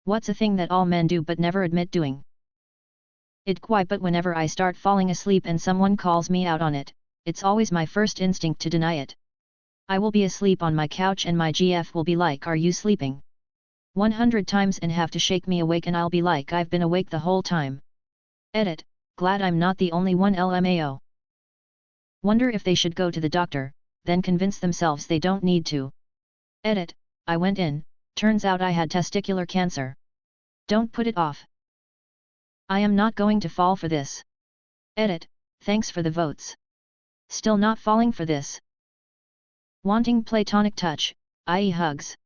What's a thing that all men do but never admit doing? It quite, but whenever I start falling asleep and someone calls me out on it, it's always my first instinct to deny it. I will be asleep on my couch and my GF will be like, "Are you sleeping?" 100 times and have to shake me awake, and I'll be like, "I've been awake the whole time." Edit. Glad I'm not the only one, LMAO. Wonder if they should go to the doctor, then convince themselves they don't need to. Edit. I went in, turns out I had testicular cancer. Don't put it off. I am not going to fall for this. Edit. Thanks for the votes. Still not falling for this. Wanting platonic touch, i.e. hugs.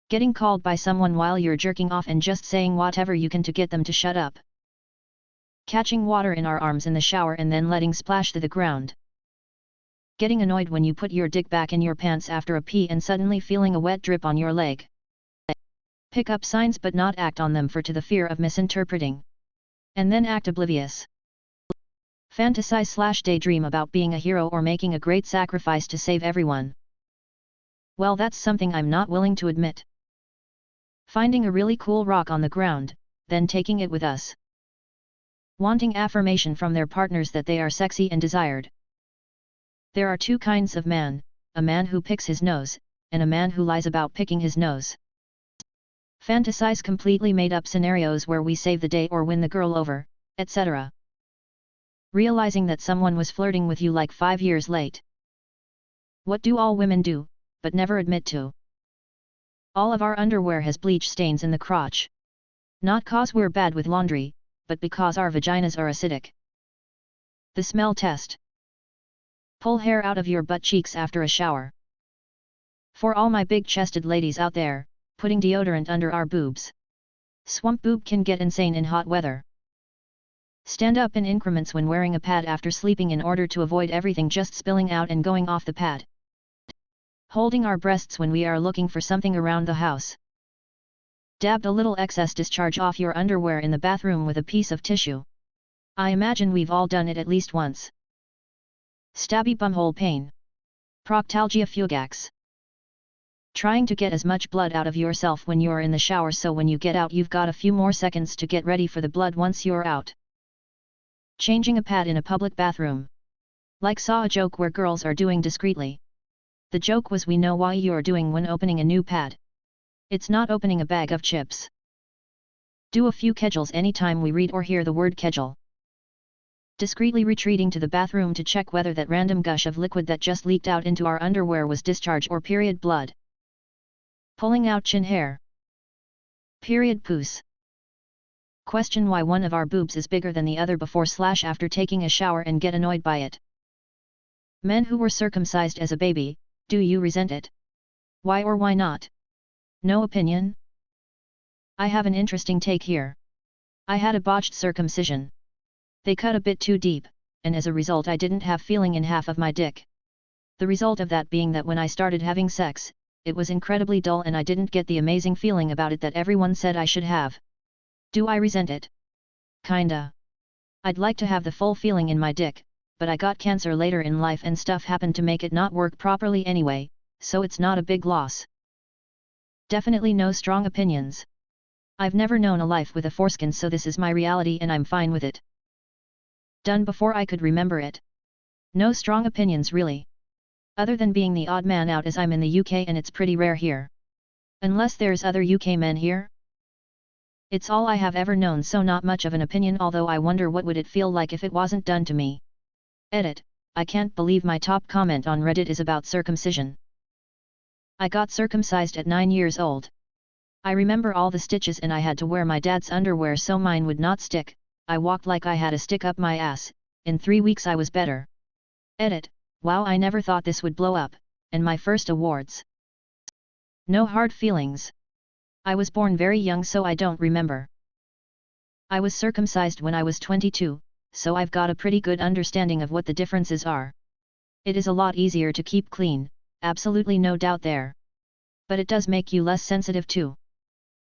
Getting called by someone while you're jerking off and just saying whatever you can to get them to shut up. Catching water in our arms in the shower and then letting splash to the ground. Getting annoyed when you put your dick back in your pants after a pee and suddenly feeling a wet drip on your leg. Pick up signs but not act on them to the fear of misinterpreting. And then act oblivious. Fantasize/daydream about being a hero or making a great sacrifice to save everyone. Well, that's something I'm not willing to admit. Finding a really cool rock on the ground, then taking it with us. Wanting affirmation from their partners that they are sexy and desired. There are two kinds of man, a man who picks his nose, and a man who lies about picking his nose. Fantasize completely made up scenarios where we save the day or win the girl over, etc. Realizing that someone was flirting with you like 5 years late. What do all women do, but never admit to? All of our underwear has bleach stains in the crotch. Not cause we're bad with laundry, but because our vaginas are acidic. The smell test. Pull hair out of your butt cheeks after a shower. For all my big-chested ladies out there, putting deodorant under our boobs. Swamp boob can get insane in hot weather. Stand up in increments when wearing a pad after sleeping in order to avoid everything just spilling out and going off the pad. Holding our breasts when we are looking for something around the house. Dabbed a little excess discharge off your underwear in the bathroom with a piece of tissue. I imagine we've all done it at least once. Stabby bumhole pain. Proctalgia fugax. Trying to get as much blood out of yourself when you're in the shower so when you get out you've got a few more seconds to get ready for the blood once you're out. Changing a pad in a public bathroom. Like saw a joke where girls are doing discreetly. The joke was, we know why you're doing when opening a new pad. It's not opening a bag of chips. Do a few kegels anytime we read or hear the word kegel. Discreetly retreating to the bathroom to check whether that random gush of liquid that just leaked out into our underwear was discharge or period blood. Pulling out chin hair. Period poos. Question why one of our boobs is bigger than the other before/after taking a shower and get annoyed by it. Men who were circumcised as a baby, do you resent it? Why or why not? No opinion? I have an interesting take here. I had a botched circumcision. They cut a bit too deep, and as a result I didn't have feeling in half of my dick. The result of that being that when I started having sex, it was incredibly dull and I didn't get the amazing feeling about it that everyone said I should have. Do I resent it? Kinda. I'd like to have the full feeling in my dick, but I got cancer later in life and stuff happened to make it not work properly anyway, so it's not a big loss. Definitely no strong opinions. I've never known a life with a foreskin, so this is my reality and I'm fine with it. Done before I could remember it. No strong opinions really. Other than being the odd man out as I'm in the UK and it's pretty rare here. Unless there's other UK men here? It's all I have ever known, so not much of an opinion, although I wonder what would it feel like if it wasn't done to me. Edit. I can't believe my top comment on Reddit is about circumcision. I got circumcised at 9 years old. I remember all the stitches and I had to wear my dad's underwear so mine would not stick. I walked like I had a stick up my ass. In 3 weeks I was better. Edit. Wow, I never thought this would blow up, and my first awards. No hard feelings. I was born very young, so I don't remember. I was circumcised when I was 22, so I've got a pretty good understanding of what the differences are. It is a lot easier to keep clean, absolutely no doubt there. But it does make you less sensitive too.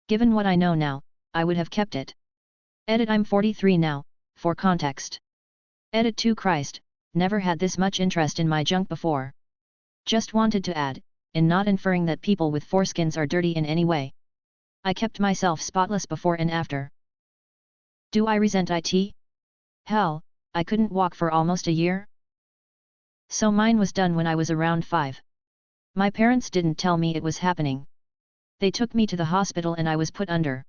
Given what I know now, I would have kept it. Edit. I'm 43 now, for context. Edit. To Christ, never had this much interest in my junk before. Just wanted to add, in not inferring that people with foreskins are dirty in any way. I kept myself spotless before and after. Do I resent it? Hell, I couldn't walk for almost a year. So mine was done when I was around 5. My parents didn't tell me it was happening. They took me to the hospital and I was put under.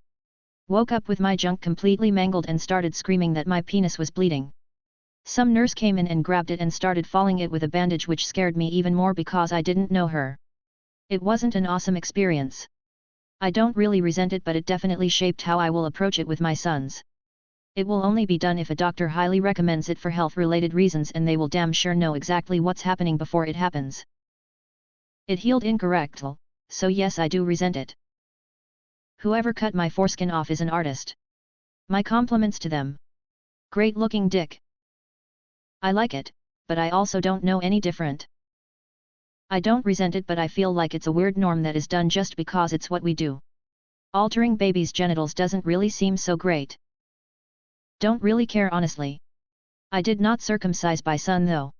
Woke up with my junk completely mangled and started screaming that my penis was bleeding. Some nurse came in and grabbed it and started falling it with a bandage, which scared me even more because I didn't know her. It wasn't an awesome experience. I don't really resent it, but it definitely shaped how I will approach it with my sons. It will only be done if a doctor highly recommends it for health-related reasons and they will damn sure know exactly what's happening before it happens. It healed incorrectly, so yes, I do resent it. Whoever cut my foreskin off is an artist. My compliments to them. Great looking dick. I like it, but I also don't know any different. I don't resent it, but I feel like it's a weird norm that is done just because it's what we do. Altering babies' genitals doesn't really seem so great. Don't really care honestly. I did not circumcise my son though.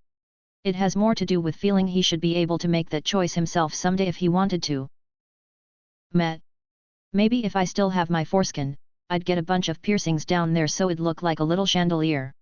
It has more to do with feeling he should be able to make that choice himself someday if he wanted to. Meh. Maybe if I still have my foreskin, I'd get a bunch of piercings down there so it'd look like a little chandelier.